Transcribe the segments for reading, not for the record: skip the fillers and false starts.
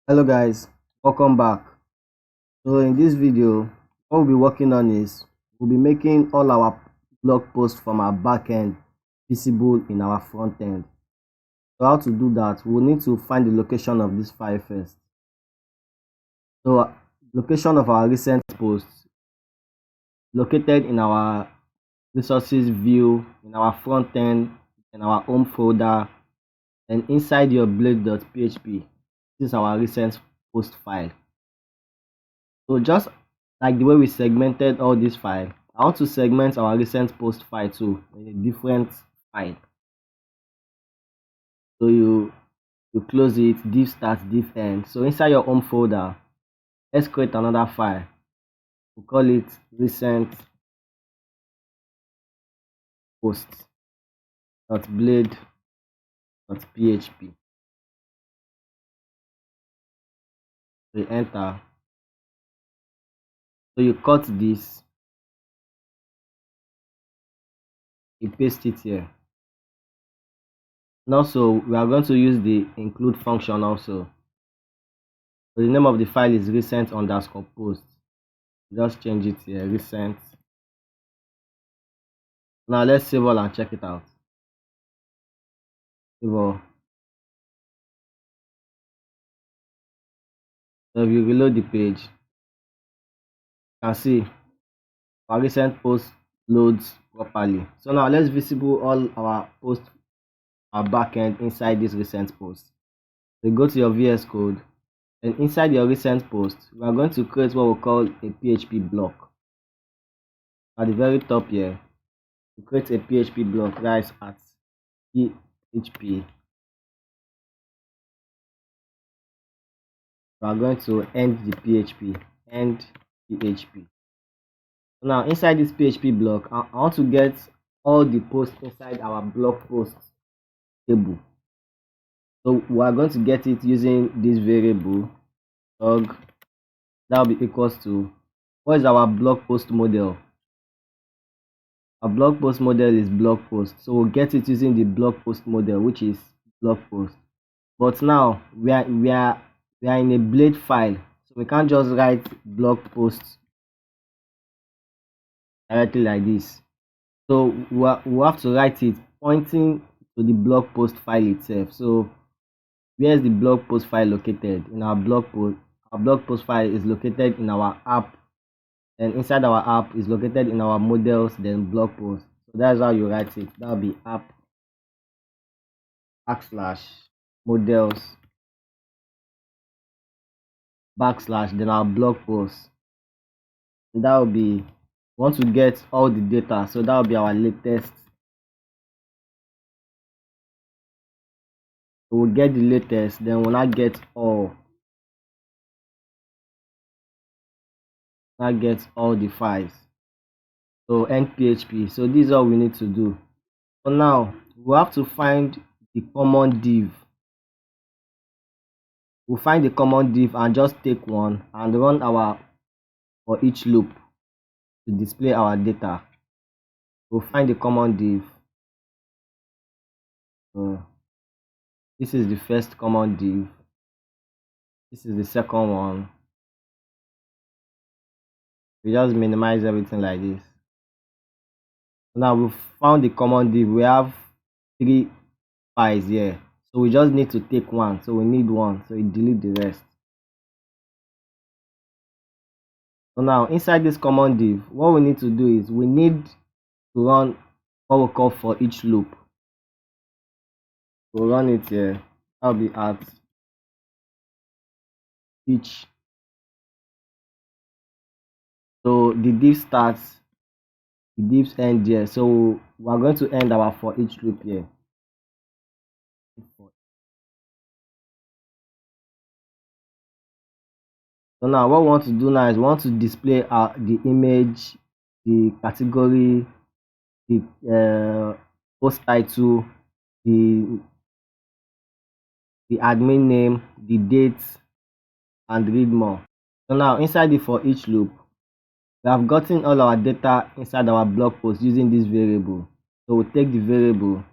Hello guys, welcome back. So in this video, what we'll be working on is we'll be making all our blog posts from our backend visible in our front end. So how to do that? We'll need to find the location of this file first. So location of our recent posts located in our resources view, in our front end, in our home folder, and inside your blade.php. This is our recent post file. So just like the way we segmented all this file, I want to segment our recent post file too in a different file. So you close it, div start, div end. So inside your home folder, let's create another file. We'll call it recent post.blade.php. So you enter. So you cut this, you paste it here. And also we are going to use the include function also. So the name of the file is recent underscore post. Just change it here, recent. Now let's save all and check it out. Save all. So if you reload the page, you can see our recent post loads properly. So now let's visible all our posts, our backend inside this recent post. So go to your VS Code, and inside your recent post, we are going to create what we call a PHP block. At the very top here, to create a PHP block, guys, at PHP. We are going to end the PHP, end PHP. Now inside this PHP block, I want to get all the posts inside our blog post table. So we are going to get it using this variable log. That will be equals to, what is our blog post model? Our blog post model is blog post, so we'll get it using the blog post model, which is blog post. But now we are in a blade file, so we can't just write blog posts directly like this. So we have to write it pointing to the blog post file itself. So where is the blog post file located? In our blog post, our blog post file is located in our app, and inside our app is located in our models, then blog post. So that's how you write it. That'll be app /models / then our blog post. And that will be, want to get all the data, so that will be our latest. We'll get the latest, then we'll not get all. Not get all the files. So end PHP. So this is all we need to do. So now we have to find the common div. We'll find the common div and just take one and run our for each loop to display our data. We'll find the common div. So this is the first common div. This is the second one. We just minimize everything like this. Now we've found the common div. We have 3 files here, so we just need to take one. So we need one, so we delete the rest. So now inside this common div, what we need to do is we need to run what we call for each loop. We'll run it here. That'll be at each. So the div starts, the divs end here. So we are going to end our for each loop here. So now what we want to do now is we want to display the image, the category, the post title, the admin name, the date, and read more. So now inside the for each loop, we have gotten all our data inside our blog post using this variable. So we'll take the variable,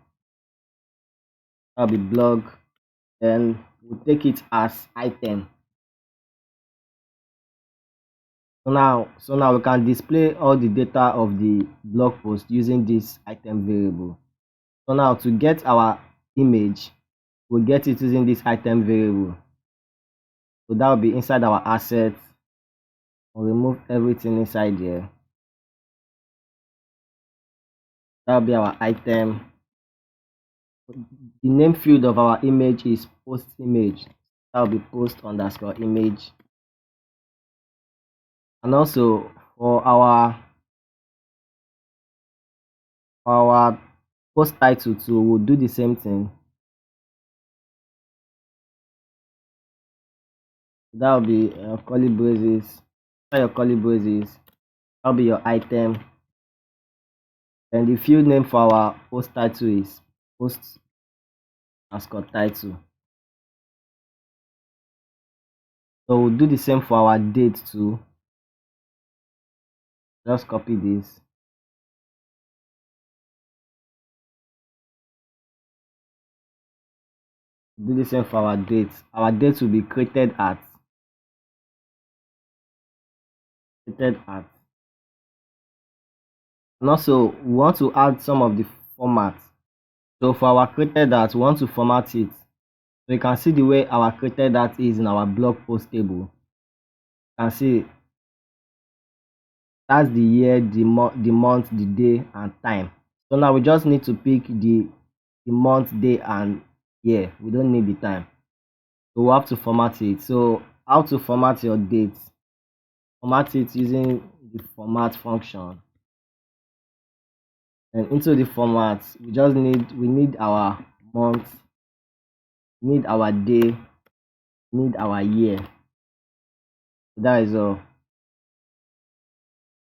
that'll be blog, then we'll take it as item. So now we can display all the data of the blog post using this item variable. So now to get our image, we'll get it using this item variable. So that will be inside our assets. We'll remove everything inside here. That will be our item. The name field of our image is post image. That will be post underscore image. And also for our post title too, we'll do the same thing. That will be curly braces. Your curly braces. That will be your item. And the field name for our post title is post underscore title. So we'll do the same for our date too. Just copy this. Do the same for our date. Our date will be created at. And also we want to add some of the formats. So for our created at, we want to format it. So you can see the way our created at is in our blog post table. You can see that's the year, the month, the day, and time. So now we just need to pick the month, day, and year. We don't need the time. So we have to format it. So how to format your date? Format it using the format function. And into the format, we need our month, we need our day, we need our year. That is all.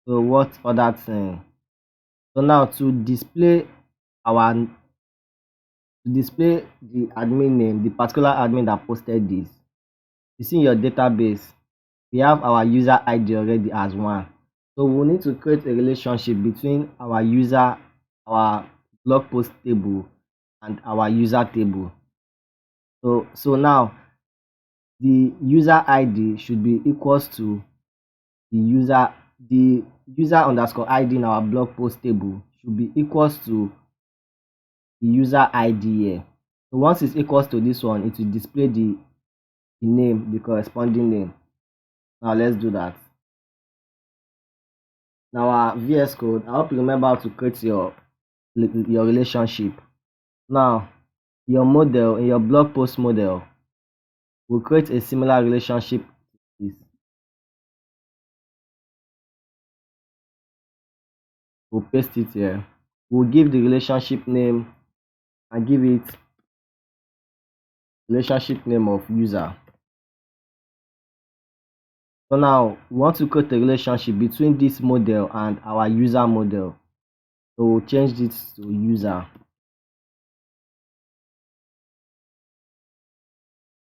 So what other thing? So now to display the admin name, the particular admin that posted this, you see in your database, we have our user ID already as one. So we need to create a relationship between our user, our blog post table, and our user table. So now the user ID should be equals to the user underscore ID in our blog post table should be equals to the user ID here. So once it's equals to this one, it will display the name, the corresponding name. Now let's do that. Now our VS Code, I hope you remember how to create your relationship. Now your model, in your blog post model, we'll create a similar relationship to this. We'll paste it here. We'll give the relationship name and give it relationship name of user. So now we want to create a relationship between this model and our user model. So we'll change this to user.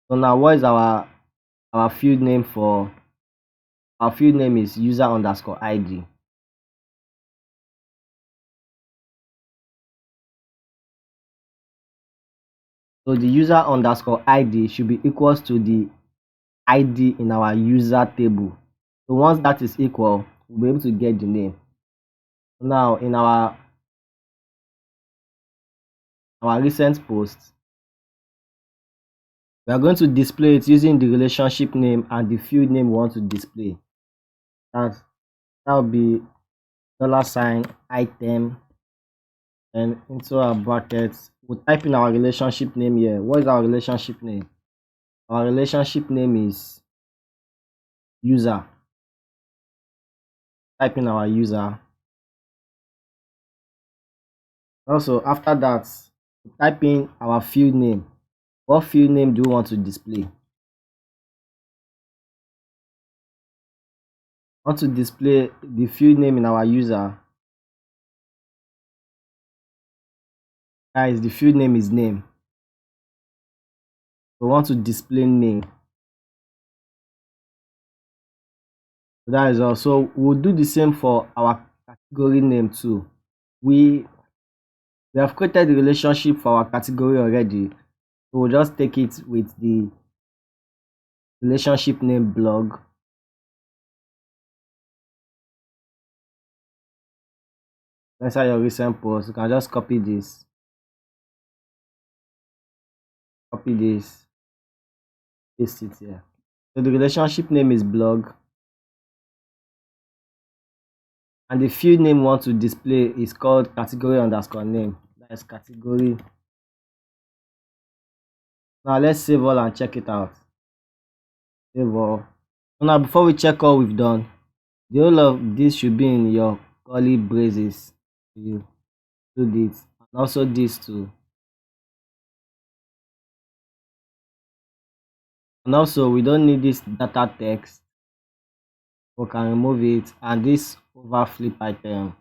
So now what is our field name for? Our field name is user underscore ID. So the user underscore ID should be equals to the ID in our user table. So once that is equal, we'll be able to get the name. Now in our recent post, we are going to display it using the relationship name and the field name we want to display. That will be $item, and into our brackets we'll type in our relationship name here. What is our relationship name? Our relationship name is user. Type in our user. Also after that, type in our field name. What field name do you want to display? Want to display the field name in our user. Guys, the field name is name. We want to display name. So that is all. So we'll do the same for our category name too. We have created the relationship for our category already. So we'll just take it with the relationship name blog. inside your recent post, you can just copy this, paste it here. So the relationship name is blog, and the field name we want to display is called category underscore name. That is category. Now let's save all and check it out. Save all. So now before we check all we've done, the whole of this should be in your curly braces. You do this, and also this too. And also we don't need this data text. We can remove it, and this overflip item,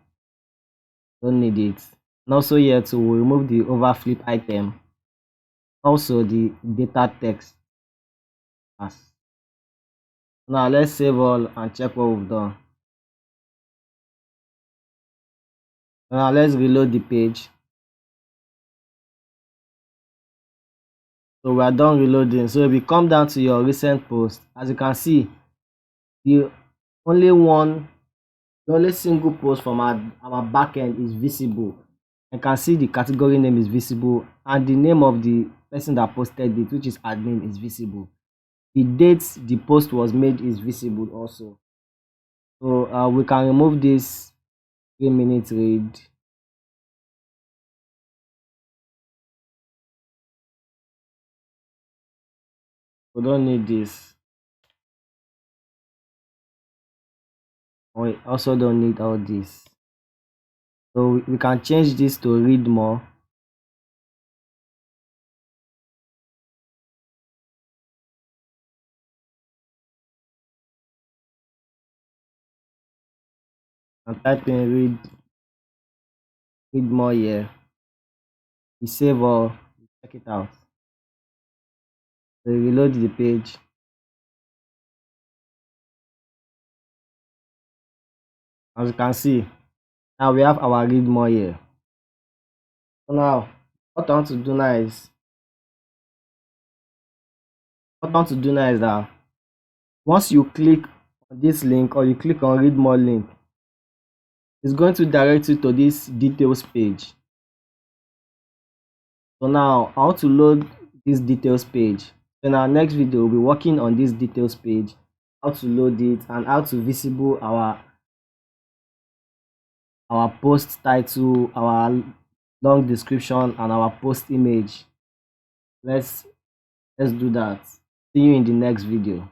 don't need it. And also here too, we'll remove the overflip item. Also the data text. Now let's save all and check what we've done. Now let's reload the page. So we are done reloading. So if you come down to your recent post, as you can see, the only single post from our backend is visible. You can see the category name is visible, and the name of the person that posted it, which is admin, is visible. The date the post was made is visible also. So we can remove this 3-minute read. We don't need this. We also don't need all this. So we can change this to read more. And type in read more here. We save all, check it out. So we reload the page. As you can see, now we have our read more here. So now what I want to do now is that once you click on this link or you click on read more link, it's going to direct you to this details page. So now I want to load this details page. In our next video, we'll be working on this details page, how to load it and how to visible our post title, our long description, and our post image. Let's do that. See you in the next video.